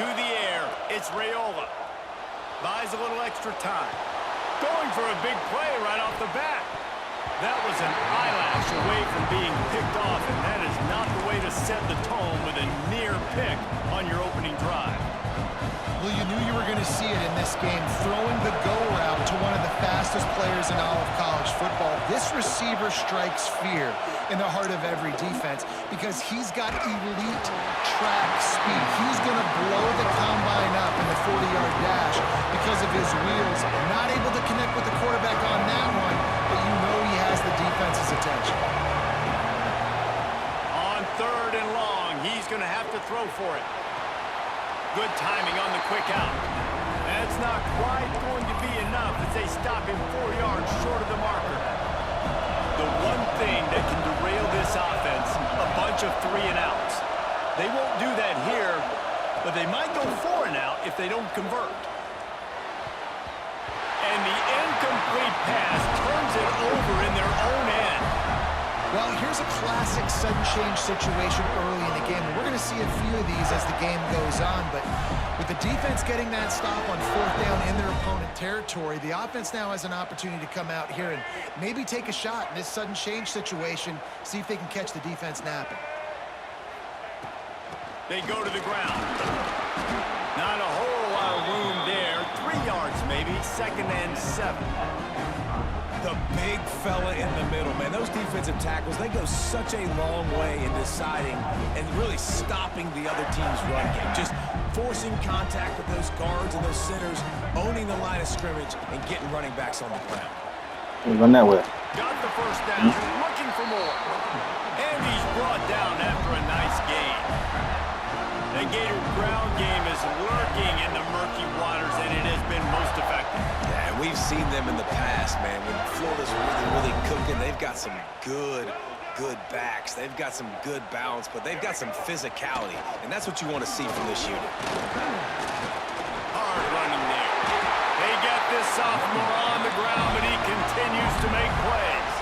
To the air, it's Raiola. Buys a little extra time. Going for a big play right off the bat. That was an eyelash away from being picked off, and that is not the way to set the tone with a near pick on your opening drive. Well, you knew you were going to see it in this game, throwing the go route to one of the fastest players in all of college football. This receiver strikes fear in the heart of every defense because he's got elite track speed. He's going to blow the combine up in the 40-yard dash because of his wheels. Not able to connect with the quarterback on that one, but you know he has the defense's attention. On 3rd and long, he's going to have to throw for it. Good timing on the quick out. That's not quite going to be enough as they stop him 4 yards short of the marker. The one thing that can derail this offense, a bunch of 3-and-outs. They won't do that here, but they might go 4-and-out if they don't convert. And the incomplete pass turns it over in their own end. Well, here's a classic sudden change situation early in the game. We're going to see a few of these as the game goes on, but with the defense getting that stop on 4th down in their opponent territory, the offense now has an opportunity to come out here and maybe take a shot in this sudden change situation, see if they can catch the defense napping. They go to the ground. Not a whole lot of room there. 3 yards maybe, 2nd and 7. The big fella in the middle, man. Those defensive tackles, they go such a long way in deciding and really stopping the other team's run game. Just forcing contact with those guards and those centers, owning the line of scrimmage, and getting running backs on the ground. Run that way. Got the 1st down, looking for more. And he's brought down after a nice gain. The Gator ground game is lurking in the murky waters, and it has been most effective. Yeah, and we've seen them in the past, man. When Florida's really cooking, they've got some good backs. They've got some good balance, but they've got some physicality, and that's what you want to see from this unit. Hard running there. They got this sophomore on the ground, but he continues to make plays.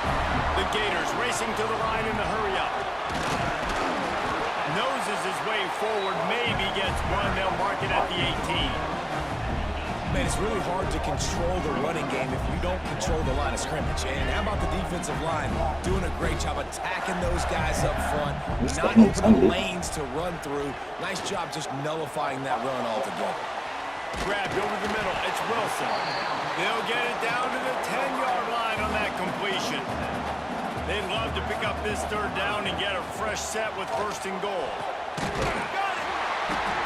The Gators racing to the line in the hurry-up. Noses his way forward, maybe gets one. They'll mark it at the 18. Man, it's really hard to control the running game if you don't control the line of scrimmage. And how about the defensive line doing a great job attacking those guys up front, not opening lanes to run through. Nice job just nullifying that run altogether. Grabbed over the middle. It's Wilson. They'll get it down to the 10-yard line on that completion. They'd love to pick up this 3rd down and get a fresh set with 1st and goal. Got it!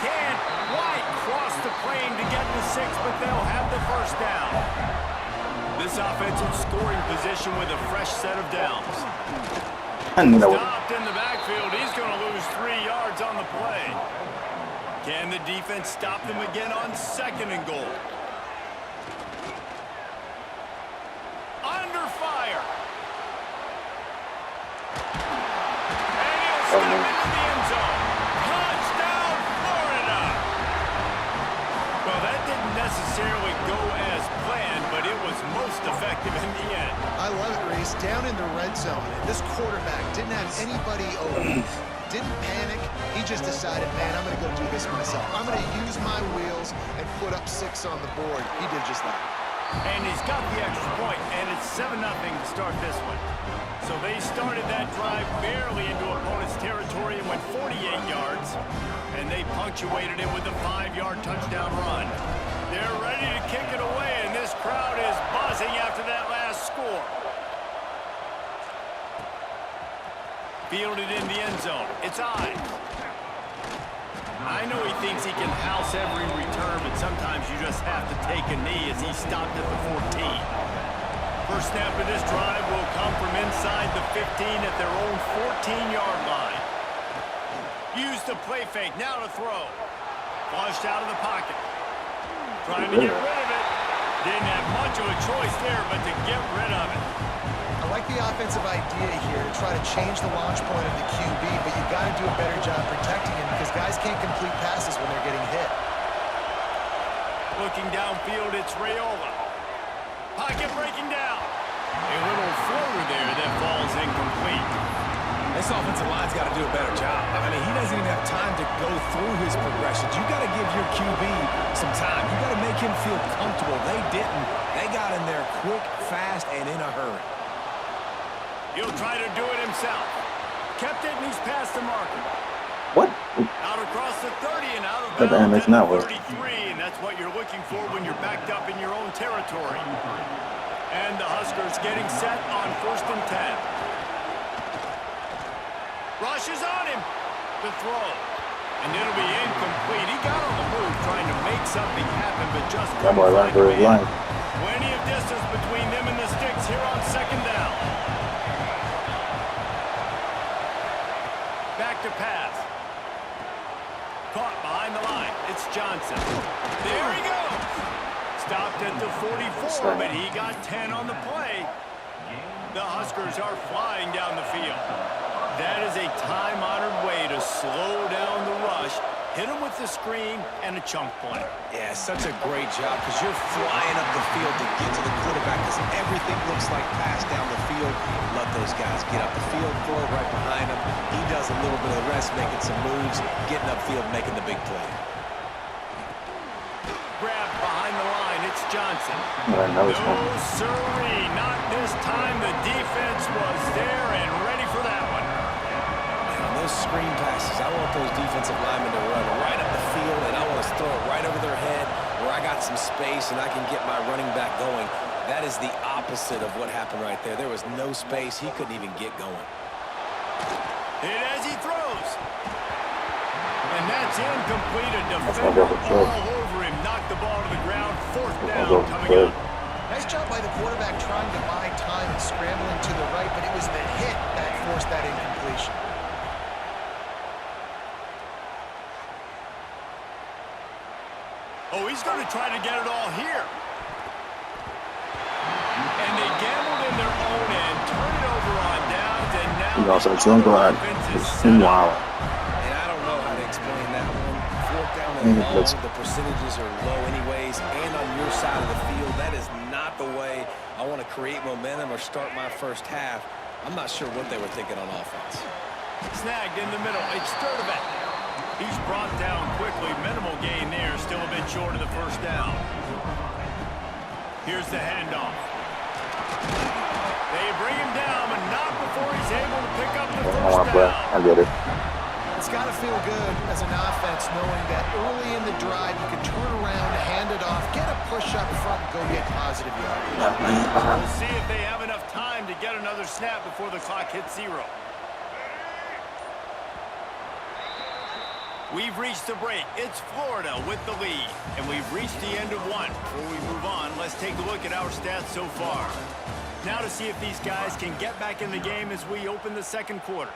Can't quite cross the plane to get the 6, but they'll have the 1st down. This offensive scoring position with a fresh set of downs. Stopped in the backfield. He's going to lose 3 yards on the play. Can the defense stop them again on 2nd and goal? Under fire. And he'll step into the end zone. Touchdown, Florida. Well, that didn't necessarily go as planned, but it was most effective in the end. I love it, Reese. Down in the red zone, and this quarterback didn't have anybody open. Didn't panic. He just decided, man, I'm going to go do this myself. I'm going to use my wheels and put up 6 on the board. He did just that. And he's got the extra point, and it's 7-0 to start this one. So they started that drive barely into opponent's territory and went 48 yards, and they punctuated it with a 5-yard touchdown run. They're ready to kick it away, and this crowd is buzzing after that last score. Fielded in the end zone. It's Ives. I know he thinks he can house every return, but sometimes you just have to take a knee as he stopped at the 14. First snap of this drive will come from inside the 15 at their own 14-yard line. Used the play fake, now to throw. Flushed out of the pocket. Trying to get rid of it. Didn't have much of a choice there, but to get rid of it. I like the offensive idea here to try to change the launch point of the QB, but you got to do a better job protecting him because guys can't complete passes when they're getting hit. Looking downfield, it's Raiola. Pocket breaking down. A little floater there that falls incomplete. And This offensive line's got to do a better job. I mean, he doesn't even have time to go through his progressions. You got to give your QB some time. You got to make him feel comfortable. They didn't. They got in there quick, fast, and in a hurry. He'll try to do it himself. Kept it, and he's past the marker. What? Out across the 30 and out of The bounds animation at that the was. 33, and that's what you're looking for when you're backed up in your own territory. And the Huskers getting set on 1st and 10. Rush is on him. The throw. And it'll be incomplete. He got on the move trying to make something happen, but just That boy ran for his life. plenty of distance between them and the sticks here on 2nd down. Back to pass. Caught behind the line. It's Johnson. There he goes. Stopped at the 44, but he got 10 on the play. The Huskers are flying down the field. That is a time-honored way to slow down the rush, hit him with the screen, and a chunk play. Yeah, such a great job because you're flying up the field to get to the quarterback because everything looks like pass down the field. Let those guys get up the field, throw it right behind him. He does a little bit of the rest, making some moves, getting upfield, making the big play. Grab behind the line. It's Johnson. I know it's No, coming. sirree. Not this time. The defense was there and ready for that one. On those screen passes, I want those defensive linemen to run right up the field, and I want to throw it right over their head where I got some space and I can get my running back going. That is the opposite of what happened right there. There was no space. He couldn't even get going. Hit as he throws. And that's incomplete. A gonna defender go for third. all over him. Knocked the ball to the ground. 4th Gonna down go for coming third. up. Nice job by the quarterback trying to buy time and scrambling to the right, but it was the hit that forced that incompletion. Oh, he's going to try to get it all here. And they gambled in their own end, turn it over on downs, and now You know, so it's the gonna go out. offense is It's set up. wild. And I don't know how to explain that one. 4th down And and it long, looks- the percentages are low anyways, and on your side of the field, that is not the way I want to create momentum or start my first half. I'm not sure what they were thinking on offense. Snagged in the middle. It's Sturdivant. He's brought down quickly. Minimal gain there. Still a bit short of the 1st down. Here's the handoff. They bring him down, but not before he's able to pick up the I first want to play. down. I get it. It's got to feel good as an offense knowing that early in the drive you can turn around, hand it off, get a push up front, and go get positive yards. We'll see if they have enough time to get another snap before the clock hits 0. We've reached the break. It's Florida with the lead, and we've reached the end of 1. Before we move on, let's take a look at our stats so far. Now to see if these guys can get back in the game as we open the 2nd quarter.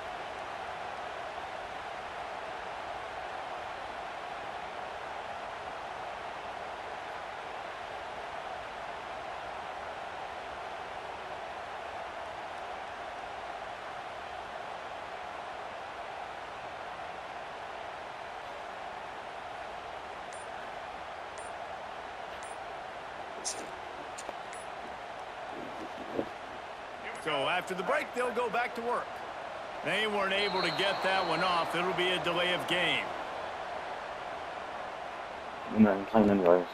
So after the break, they'll go back to work. They weren't able to get that one off. It'll be a delay of game. And then playing anyways.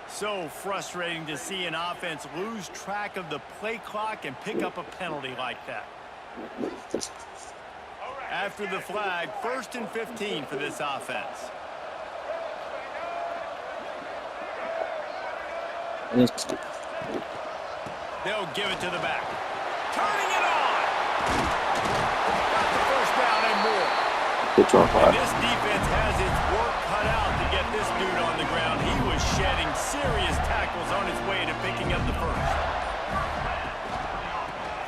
So frustrating to see an offense lose track of the play clock and pick up a penalty like that. After the flag, 1st and 15 for this offense. They'll give it to the back. Turning it on! Got the 1st down and more. Good job, And this defense has its work cut out to get this dude on the ground. He was shedding serious tackles on his way to picking up the 1st.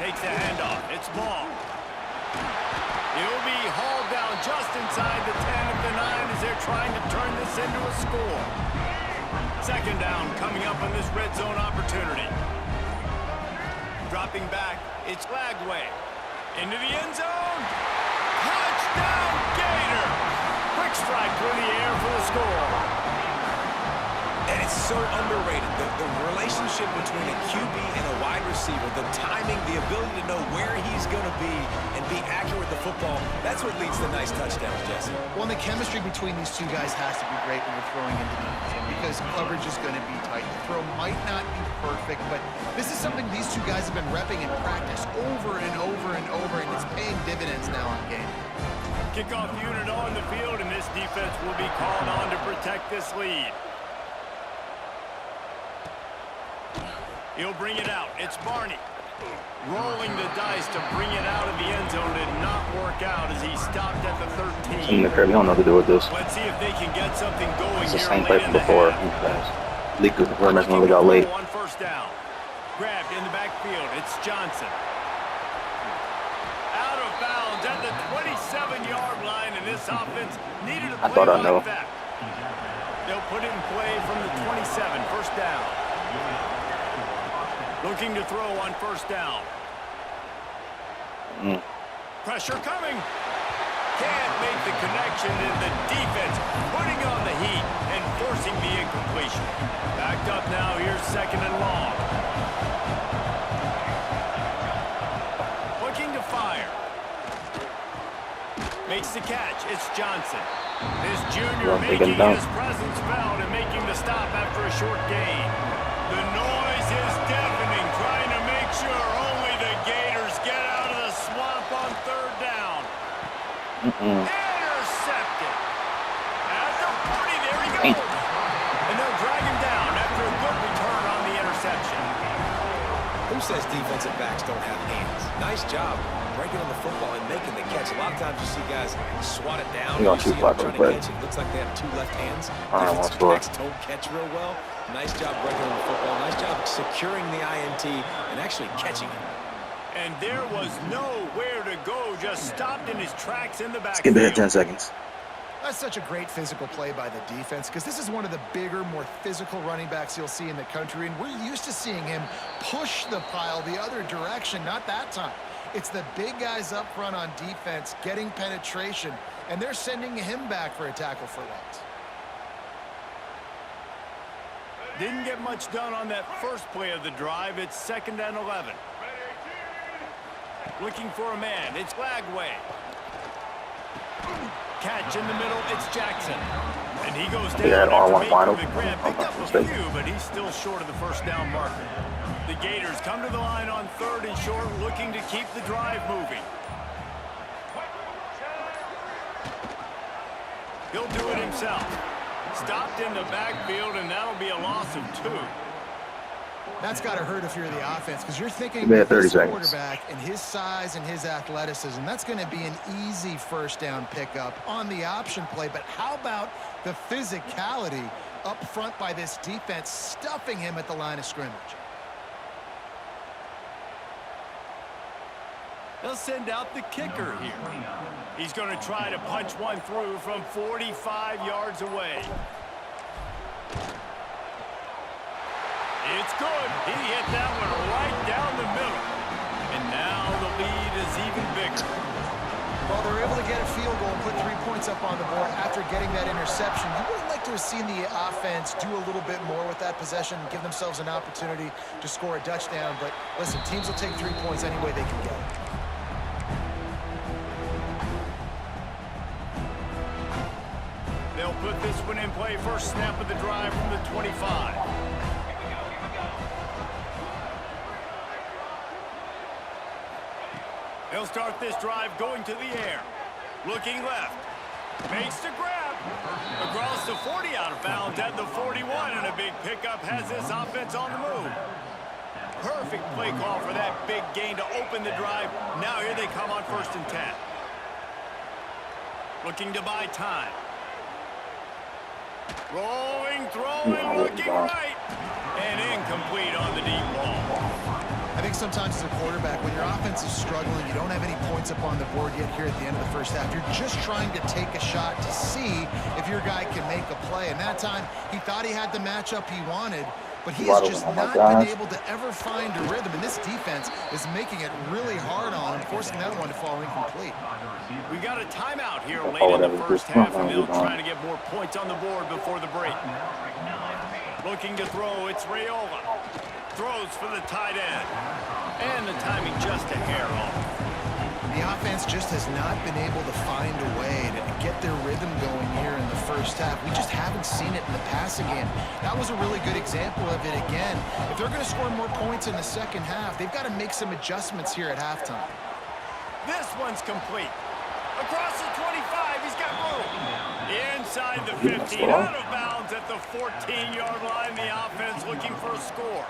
Takes the handoff. It's Ball. He'll be hauled down just inside the 10 of the 9 as they're trying to turn this into a score. 2nd down coming up on this red zone opportunity. Dropping back, it's Lagway. Into the end zone. Touchdown, Gator! Quick strike through the air for the score. And it's so underrated. The relationship between a QB and a wide receiver, the timing ability to know where he's going to be and be accurate with the football, that's what leads to nice touchdowns, Jesse. Well, the chemistry between these two guys has to be great when you're throwing into the zone because coverage is going to be tight. The throw might not be perfect, but this is something these two guys have been repping in practice over and over and over, and it's paying dividends now on game. Kickoff unit on the field, and this defense will be called on to protect this lead. He'll bring it out. It's Barney. Rolling the dice to bring it out of the end zone did not work out as he stopped at the 13. In the curve, you don't know what to do with this. Let's see if they can get something going It's the here same play late in from the before. half. Leaked it before, when we got late. On first down. Grabbed in the backfield. It's Johnson. Out of bounds at the 27-yard line, and this offense needed a play like that. They'll put it in play from the 27. First down. Looking to throw on first down. Pressure coming. Can't make the connection, and the defense putting on the heat and forcing the incompletion. Backed up now. Here's second and long. Looking to fire. Makes the catch. It's Johnson. This junior making his presence felt and making the stop after a short gain. The noise is deafening, trying to make sure only the Gators get out of the swamp on third down. Intercepted. At the 40, there he goes. And they'll drag him down after a good return on the interception. Who says defensive backs don't have hands? Nice job breaking on the football and making the catch. A lot of times you see guys swat it down. You You see them trying to play. catch it. Looks like they have two left hands. Alright, Defensive well, backs don't catch real well. Nice job breaking on the football. Nice job securing the INT and actually catching it. And there was nowhere to go, just stopped in his tracks in the backfield. Skip ahead 10 seconds. That's such a great physical play by the defense because this is one of the bigger, more physical running backs you'll see in the country, and we're used to seeing him push the pile the other direction. Not that time. It's the big guys up front on defense getting penetration, and they're sending him back for a tackle for loss. Didn't get much done on that first play of the drive. It's second and 11. Looking for a man. It's Lagway. Catch in the middle. It's Jackson. And he goes down had after R1 making wide the open. grab. Picked up a Mistake. few, but he's still short of the first down marker. The Gators come to the line on third and short, looking to keep the drive moving. He'll do it himself. Stopped in the backfield, and that'll be a loss of 2. That's got to hurt if you're the offense because you're thinking We had 30 this seconds. quarterback and his size and his athleticism, that's going to be an easy first down pickup on the option play. But how about the physicality up front by this defense, stuffing him at the line of scrimmage? They'll send out the kicker here. He's going to try to punch one through from 45 yards away. It's good. He hit that one right down the middle. And now the lead is even bigger. Well, they're able to get a field goal and put 3 points up on the board after getting that interception. You would like to have seen the offense do a little bit more with that possession, give themselves an opportunity to score a touchdown. But listen, teams will take 3 points any way they can get it. They'll put this one in play. First snap of the drive from the 25. They'll start this drive going to the air. Looking left. Makes the grab. Across the 40, out of bounds at the 41, and a big pickup has this offense on the move. Perfect play call for that big gain to open the drive. Now here they come on first and 10. Looking to buy time. Rolling, throwing, looking right. And incomplete on the deep ball. I think sometimes as a quarterback, when your offense is struggling, you don't have any points up on the board yet here at the end of the first half. You're just trying to take a shot to see if your guy can make a play. And that time, he thought he had the matchup he wanted, but he has just not been able to ever find a rhythm. And this defense is making it really hard on him, forcing that one to fall incomplete. We got a timeout here late in the first half, and they'll try to get more points on the board before the break. Looking to throw, it's Raiola. Throws for the tight end. And the timing just a hair off. The offense just has not been able to find a way to get their rhythm going here in the first half. We just haven't seen it in the passing game. That was a really good example of it again. If they're going to score more points in the second half, they've got to make some adjustments here at halftime. This one's complete. Across the 25, he's got room. Inside the 15, out of bounds at the 14-yard line. The offense looking for a score.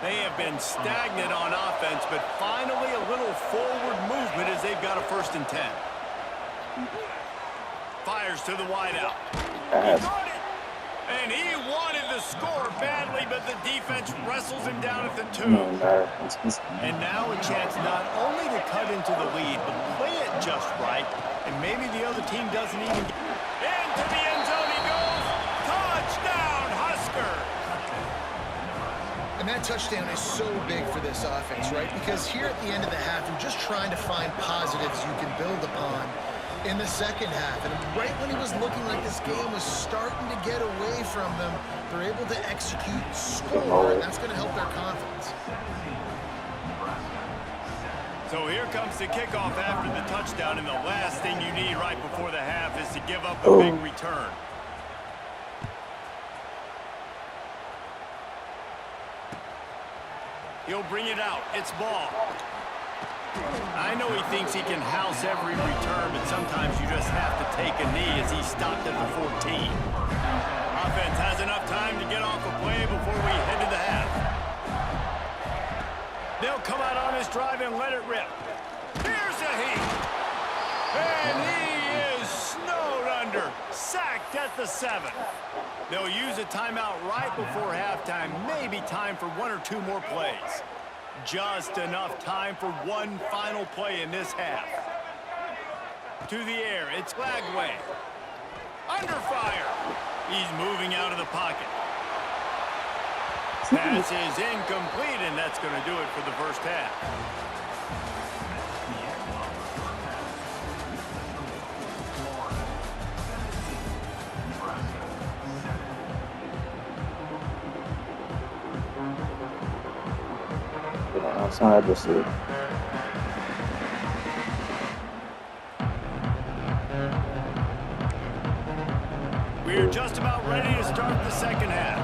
They have been stagnant on offense, but finally a little forward movement as they've got a 1st and 10. Fires to the wideout. He got it! And he wanted the score badly, but the defense wrestles him down at the 2. And now a chance not only to cut into the lead, but play it just right, and maybe the other team doesn't even get into the end zone he goes. Touchdown, Huskers! And that touchdown is so big for this offense, right? Because here at the end of the half, you're just trying to find positives you can build upon in the second half. And right when he was looking like this game was starting to get away from them, they're able to execute, score, and that's going to help their confidence. So here comes the kickoff after the touchdown, and the last thing you need right before the half is to give up a big return. He'll bring it out. It's ball. I know he thinks he can house every return, but sometimes you just have to take a knee as he stopped at the 14. Offense has enough time to get off a play before we head to the half. They'll come out on this drive and let it rip. Here's a heat. And he is snowed under. Sacked at the 7. They'll use a timeout right before halftime. Maybe time for 1 or 2 more plays. Just enough time for one final play in this half. To the air, it's Lagway. Under fire. He's moving out of the pocket. Pass is incomplete, and that's going to do it for the first half. Outside the city. We're just about ready to start the second half.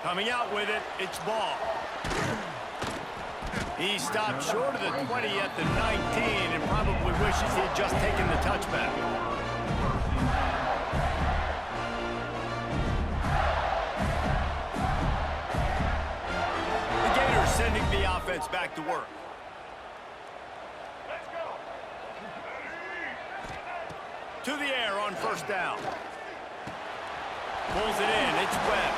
Coming out with it, it's ball. He stopped short of the 20 at the 19 and probably wishes he had just taken the touchback. Sending the offense back to work. Let's go. To the air on 1st down. Pulls it in. It's Webb.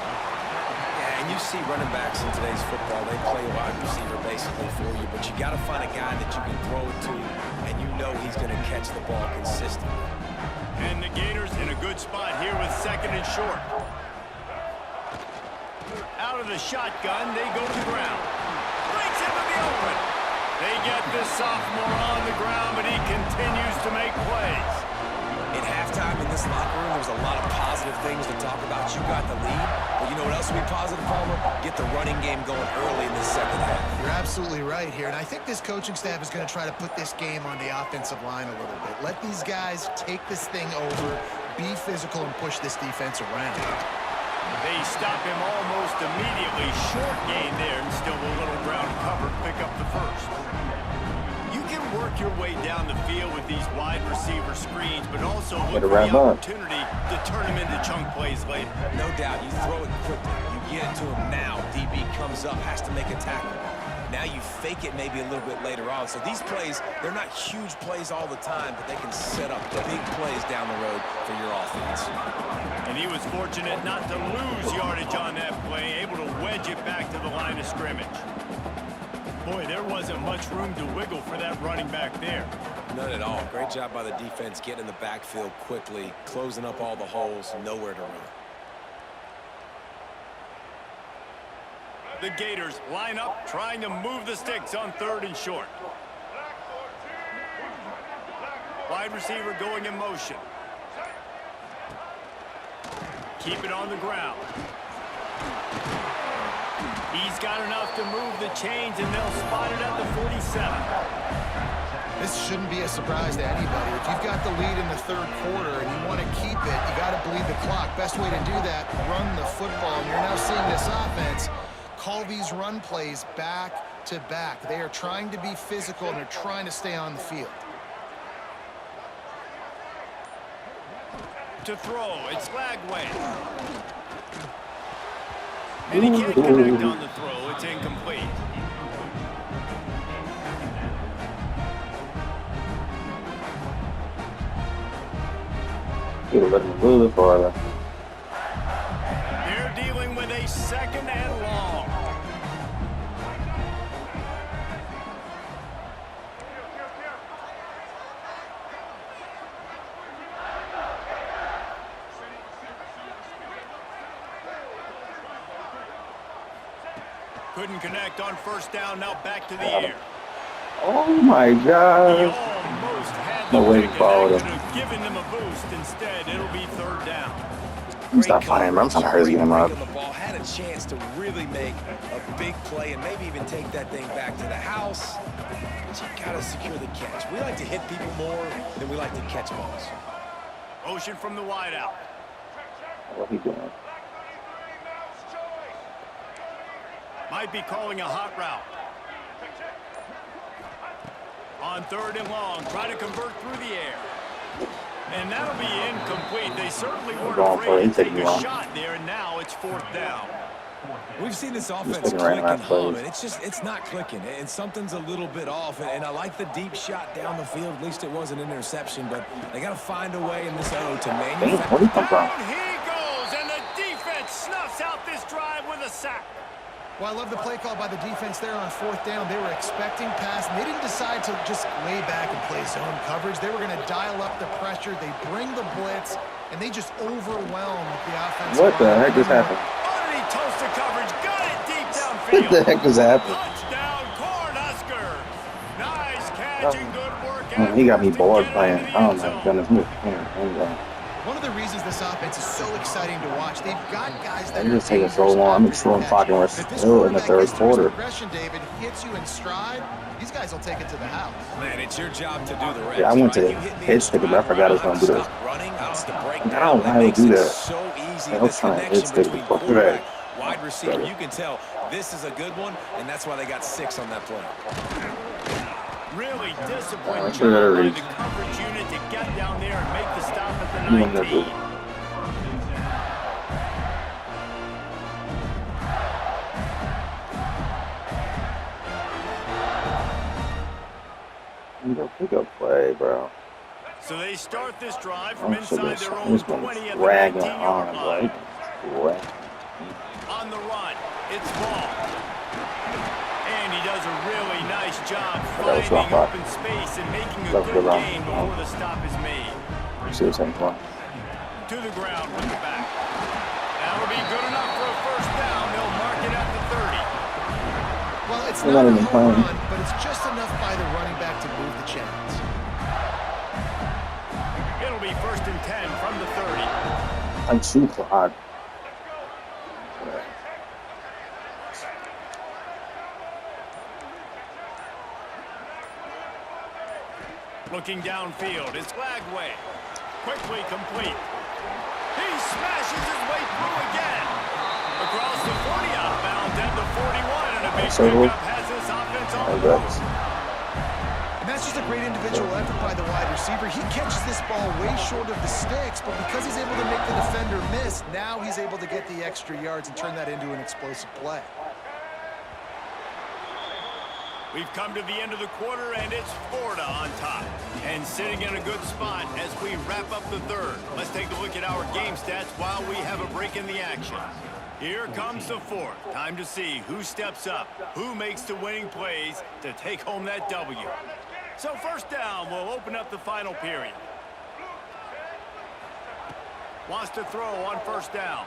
Yeah, and you see running backs in today's football, they play wide receiver basically for you, but you got to find a guy that you can throw it to, and you know he's going to catch the ball consistently. And the Gators in a good spot here with 2nd and short. Out of the shotgun, they go to the ground. Breaks into the open. They get this sophomore on the ground, but he continues to make plays. At halftime in this locker room, there's a lot of positive things to talk about. You got the lead, but you know what else would be positive, Palmer? Get the running game going early in the second half. You're absolutely right here, and I think this coaching staff is going to try to put this game on the offensive line a little bit. Let these guys take this thing over, be physical, and push this defense around. They stop him almost immediately. Short gain there, and still a little ground cover. Pick up the 1st. You can work your way down the field with these wide receiver screens, but also look for the opportunity to turn them into chunk plays later. No doubt, you throw it quickly. You get it to him now. DB comes up, has to make a tackle. Now you fake it maybe a little bit later on. So these plays, they're not huge plays all the time, but they can set up big plays down the road for your offense. And he was fortunate not to lose yardage on that play, able to wedge it back to the line of scrimmage. Boy, there wasn't much room to wiggle for that running back there. None at all. Great job by the defense getting in the backfield quickly, closing up all the holes, nowhere to run. The Gators line up, trying to move the sticks on 3rd and short. Wide receiver going in motion. keep it on the ground. He's got enough to move the chains, and they'll spot it at the 47. This shouldn't be a surprise to anybody. If you've got the lead in the third quarter and you want to keep it, you got to bleed the clock. Best way to do that, run the football. And you're now seeing this offense call these run plays back to back. They are trying to be physical, and they're trying to stay on the field. To throw, it's Lagway. And he can't connect on the throw. It's incomplete. You let him move farther. They're dealing with a 2nd and long. Couldn't connect on 1st down. Now back to the air. Oh my He God. almost had No the way he pick, and followed that him. could have given them a boost. Instead, it'll be 3rd down. Stop fighting him. I'm trying to hurry him up. The ball had a chance to really make a big play and maybe even take that thing back to the house. But you got to secure the catch. We like to hit people more than we like to catch balls. Motion from the wideout. What he doing? Might be calling a hot route. On 3rd and long, try to convert through the air. And that'll be incomplete. They certainly weren't afraid to take a shot there, and now it's 4th down. We've seen this offense click and hum, and it's not clicking, and something's a little bit off. And I like the deep shot down the field. At least it was an interception, but they got to find a way in this O to manufacture. Where'd he come from? Down he goes, and the defense snuffs out this drive with a sack. Well, I love the play call by the defense there on 4th down. They were expecting pass, and they didn't decide to just lay back and play zone coverage. They were going to dial up the pressure. They bring the blitz, and they just overwhelm the offense. What the heck just happened? Underneath toasted coverage, got it deep downfield. What the heck just happened? Touchdown, Cornhuskers. Nice catch and good work. He got me bored To get playing. into the Oh end my zone. goodness. One of the reasons this offense is so exciting to watch, they've got guys that It's just taking so long. I'm still fucking. We're still in the third quarter. David hits you in stride. These guys will take it to the house. Man, it's your job to do the rest. Yeah, I went to right? You hit me pitch in pick him, but I stride, forgot I was right? gonna do this. Stop running, it's the I breakdown don't know that how to makes do it that. so easy. I was This trying to connection hit between stick before quarterback, that. wide receiver, you can tell this is a good one, and that's why they got 6 on that play. Really disciplined I'm sure that'll job by reach. the coverage unit to get down there and make the stop at the You want that 19. to- Pick up play, bro. So they start this drive from I'm inside their own just 20 gonna at the drag my 19-yard arm, line. right? On the run, it's Ball. And he does a really nice job was finding rough. open space and making a That was good good run. gain before the stop is made. See the same one. To the ground with the back. That'll be good enough for a 1st down. They'll mark it at the 30. Well, it's They're not not a even home playing. run, but it's just enough by the running back to move the chains. It'll be 1st and 10 from the 30. I'm super hard. Looking downfield, it's Lagway. Quickly complete. He smashes his way through again. Across the 40 outbound at the 41, and a big pickup has this offense on the move. And that's just a great individual effort by the wide receiver. He catches this ball way short of the sticks, but because he's able to make the defender miss, now he's able to get the extra yards and turn that into an explosive play. We've come to the end of the quarter, and it's Florida on top. And sitting in a good spot as we wrap up the 3rd. Let's take a look at our game stats while we have a break in the action. Here comes the 4th. Time to see who steps up, who makes the winning plays to take home that W. So 1st down will open up the final period. Wants to throw on 1st down.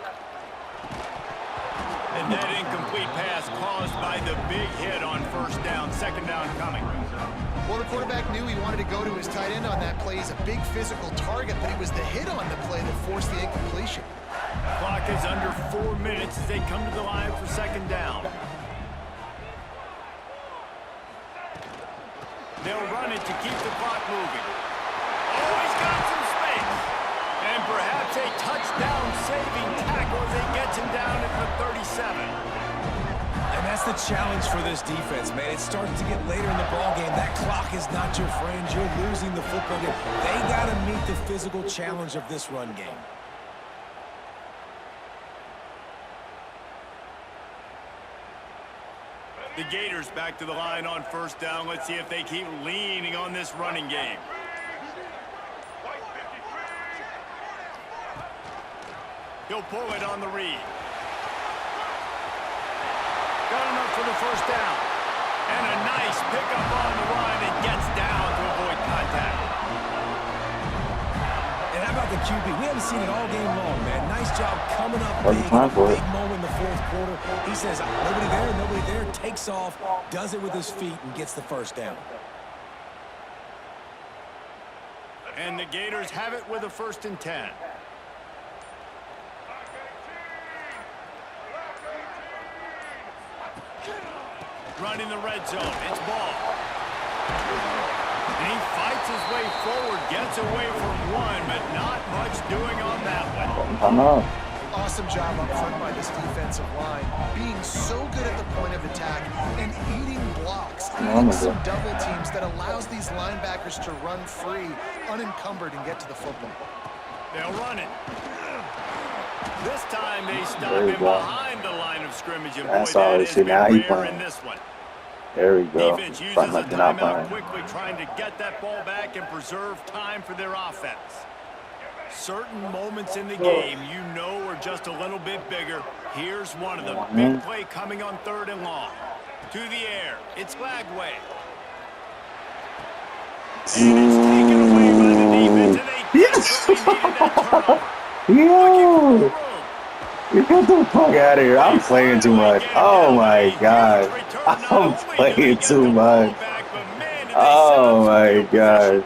And that incomplete pass caused by the big hit on 1st down, 2nd down coming. Well, the quarterback knew he wanted to go to his tight end on that play. He's a big physical target, but it was the hit on the play that forced the incompletion. Clock clock is under 4 minutes as they come to the line for second down. They'll run it to keep the clock moving. Oh, he's got some space. And perhaps a touchdown-saving tackle as he gets him down at the 37. And that's the challenge for this defense, man. It's starting to get later in the ballgame. That clock is not your friend. You're losing the football game. They got to meet the physical challenge of this run game. The Gators back to the line on first down. Let's see if they keep leaning on this running game. He'll pull it on the read. Got enough for the first down. And a nice pickup on the line and gets down to avoid contact. And how about the QB? We haven't seen it all game long, man. Nice job coming up Wasn't big. time for it. Big moment in the fourth quarter. He says, nobody there, takes off, does it with his feet, and gets the first down. And the Gators have it with a 1st and 10. Running the red zone. It's Ball. And he fights his way forward, gets away from one, but not much doing on that one. Time out. Awesome job up front by this defensive line, being so good at the point of attack and eating blocks, eating some double teams that allows these linebackers to run free, unencumbered, and get to the football. They'll run it. This time they stop him behind the line of scrimmage, and boy, that has been rare in this one. There we go. Defense uses a timeout quickly, trying to get that ball back and preserve time for their offense. Certain moments in the game you know are just a little bit bigger. Here's one of them. Big play coming on 3rd and long. To the air. It's Lagway. And it's taken away by the defense, and they desperately needed that turnover. Yo! You get the fuck out of here. I'm playing too much. Oh my god. I'm playing too much. Oh my god.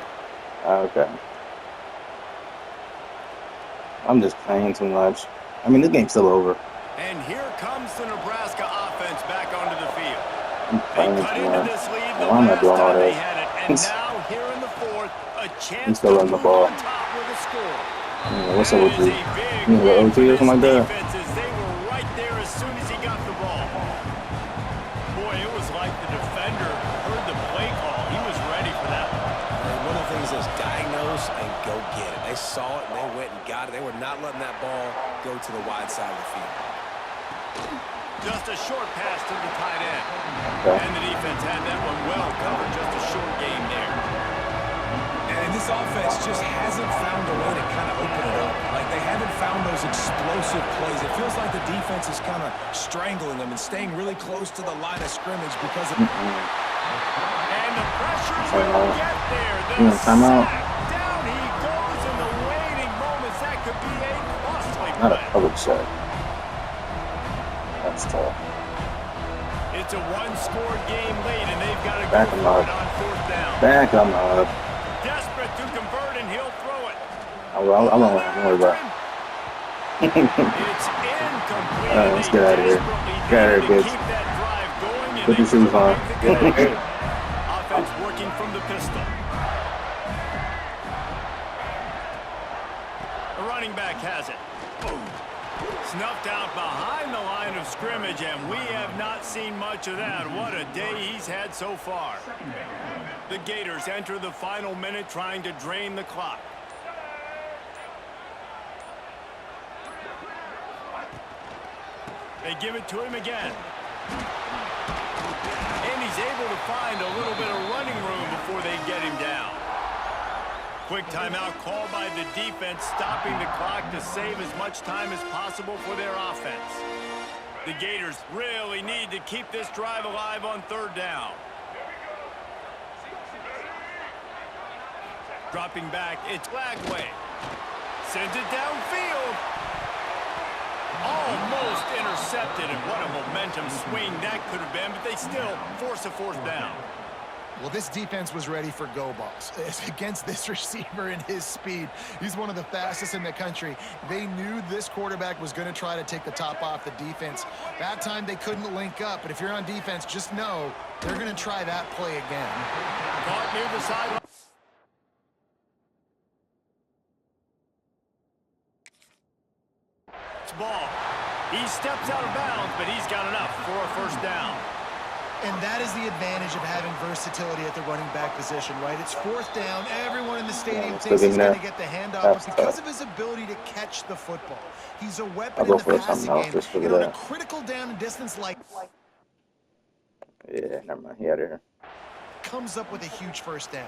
Okay. I'm just playing too much. I mean, this game's still over. And here comes the Nebraska offense back onto the field. I'm playing They cut too into much. this lead the Why am I last doing all time they this? had it. And now, here in the 4th, a chance still to running the move ball. on top with a score. What's up with you? You need an OT or something like that? Defenses, they were right there as soon as he got the ball. Boy, it was like the defender heard the play call. He was ready for that one. And one of the things is diagnose and go get it. They saw it and they went and got it. They were not letting that ball go to the wide side of the field. Just a short pass to the tight end. Okay. And the defense had that one well covered. Just a short game there. And this offense just hasn't found a way to kind of open it up. Like, they haven't found those explosive plays. It feels like the defense is kind of strangling them and staying really close to the line of scrimmage because of... And the pressure will get there. The timeout. sack. Down he goes in the waiting moments. That could be a costly Not a play. public check. That's tough. It's a one-score game late, and they've got to Back go him for up. it on 4th down. Back him up. Desperate to convert, and he'll throw it. I'm don't worry about it. It's incomplete. Alright, let's get out of here. Get out of here, kids. Keep that drive going, and Put they your shoes on. bring the good. Offense working from the pistol. The running back has it. Snuffed out behind the line of scrimmage, and we have not seen much of that. What a day he's had so far. The Gators enter the final minute trying to drain the clock. They give it to him again. And he's able to find a little bit of running room before they get him down. Quick timeout called by the defense, stopping the clock to save as much time as possible for their offense. The Gators really need to keep this drive alive on 3rd down. Dropping back, it's Lagway. Sends it downfield. Almost intercepted, and what a momentum swing that could have been, but they still force a 4th down. Well, this defense was ready for go balls. Against this receiver and his speed, he's one of the fastest in the country. They knew this quarterback was going to try to take the top off the defense. That time they couldn't link up, but if you're on defense, just know they're going to try that play again. Caught near the sideline. Ball. He steps out of bounds, but he's got enough for a first down. And that is the advantage of having versatility at the running back position, right? It's fourth down. Everyone in the stadium thinks he's going to get the handoff, but because of his ability to catch the football, he's a weapon in the passing game. And on a critical down and distance like... Yeah, never mind. He out of here. Comes up with a huge first down.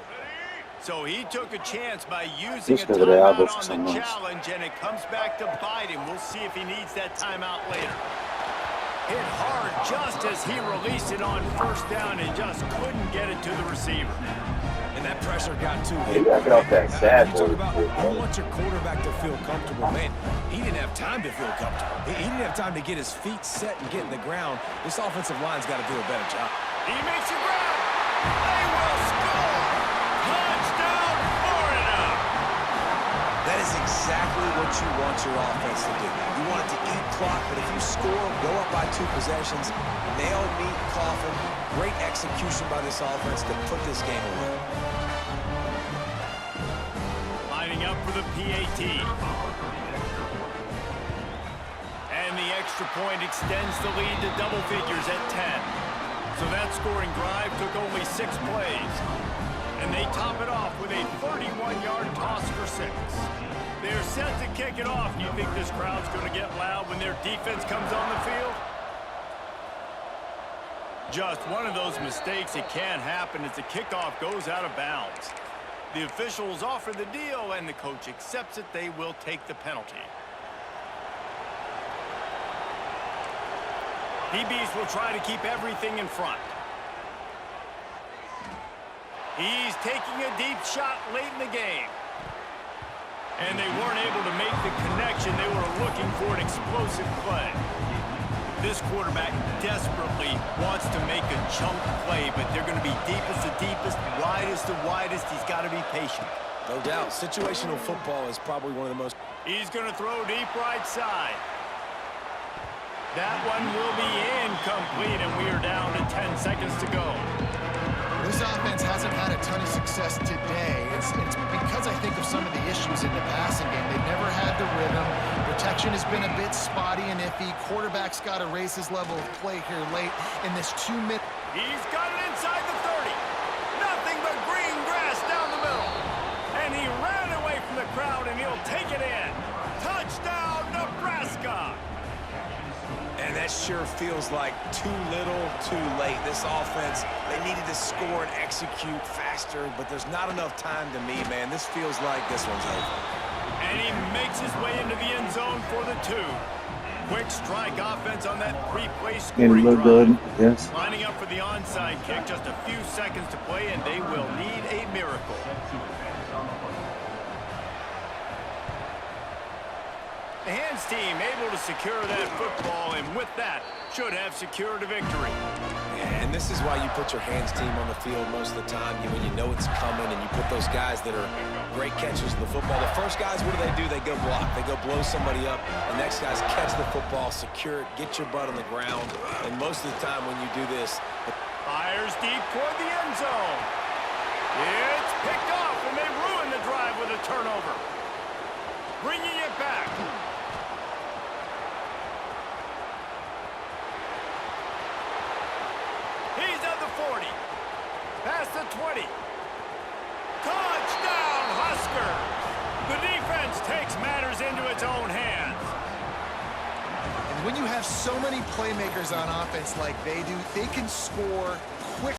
So he took a chance by using a timeout on the challenge, and it comes back to bite him. We'll see if he needs that timeout later. Hit hard just as he released it on first down and just couldn't get it to the receiver. And that pressure got to him. You want your quarterback to feel comfortable, man. He didn't have time to feel comfortable. He didn't have time to get his feet set and get in the ground. This offensive line's got to do a better job. He makes it grab. They will score. Touchdown, Florida. That is exactly what you want your offense to do. You want it to eat clock, but if you score, go up by 2 possessions, nail, meet, coffin. Great execution by this offense to put this game away. Lining up for the PAT. And the extra point extends the lead to double figures at 10. So that scoring drive took only 6 plays. And they top it off with a 31-yard toss for 6. They're set to kick it off. Do you think this crowd's going to get loud when their defense comes on the field? Just one of those mistakes. It can happen as the kickoff goes out of bounds. The officials offer the deal, and the coach accepts it. They will take the penalty. DBs will try to keep everything in front. He's taking a deep shot late in the game. And they weren't able to make the connection. They were looking for an explosive play. This quarterback desperately wants to make a chunk play, but they're going to be deepest to deepest, widest to widest. He's got to be patient. No doubt. Situational football is probably one of the most... He's going to throw deep right side. That one will be incomplete, and we are down to 10 seconds to go. This offense hasn't had a ton of success today. It's because I think of some of the issues in the passing game. They've never had the rhythm. Protection has been a bit spotty and iffy. Quarterback's got to raise his level of play here late in this 2-minute. He's got it inside the 30. Nothing but green grass down the middle. And he ran away from the crowd, and he'll take it in. Touchdown, Nebraska. And that sure feels like too little, too late. This offense, they needed to score and execute faster, but there's not enough time to me, man. This feels like this one's over. And he makes his way into the end zone for the 2. Quick strike offense on that 3-play scoring drive. Good. Yes. Lining up for the onside kick, just a few seconds to play, and they will need a miracle. The hands team able to secure that football, and with that, should have secured a victory. Yeah, and this is why you put your hands team on the field most of the time. When you know it's coming, and you put those guys that are great catchers of the football. The first guys, what do? They go block. They go blow somebody up. The next guys catch the football, secure it, get your butt on the ground. And most of the time when you do this... Fires deep toward the end zone. It's picked off, and they ruin the drive with a turnover. Bringing it back. He's at the 40. Past the 20. Touchdown, Huskers. The defense takes matters into its own hands. And when you have so many playmakers on offense like they do, they can score